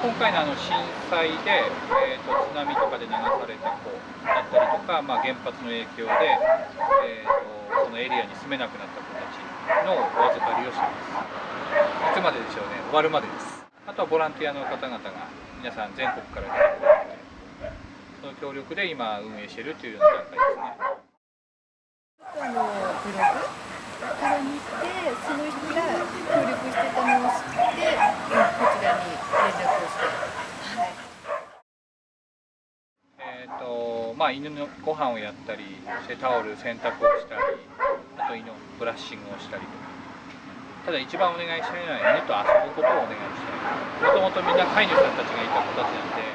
今回の震災で、津波とかで流された子だったりとか、原発の影響で、そのエリアに住めなくなった子たちのお預かりをします。いつまででしょうね、終わるまでです。あとはボランティアの方々が皆さん全国から来てくれて、その協力で今運営しているというような段階ですね。ブログから見て、その人が協力してたのを知って、こちらに連絡をして。犬のご飯をやったりしてタオル洗濯をしたり、あと犬のブラッシングをしたりとか。ただ一番お願いしたいのは犬と遊ぶことをお願いしたい。もともとみんな飼い主さんたちがいた子たちなんで、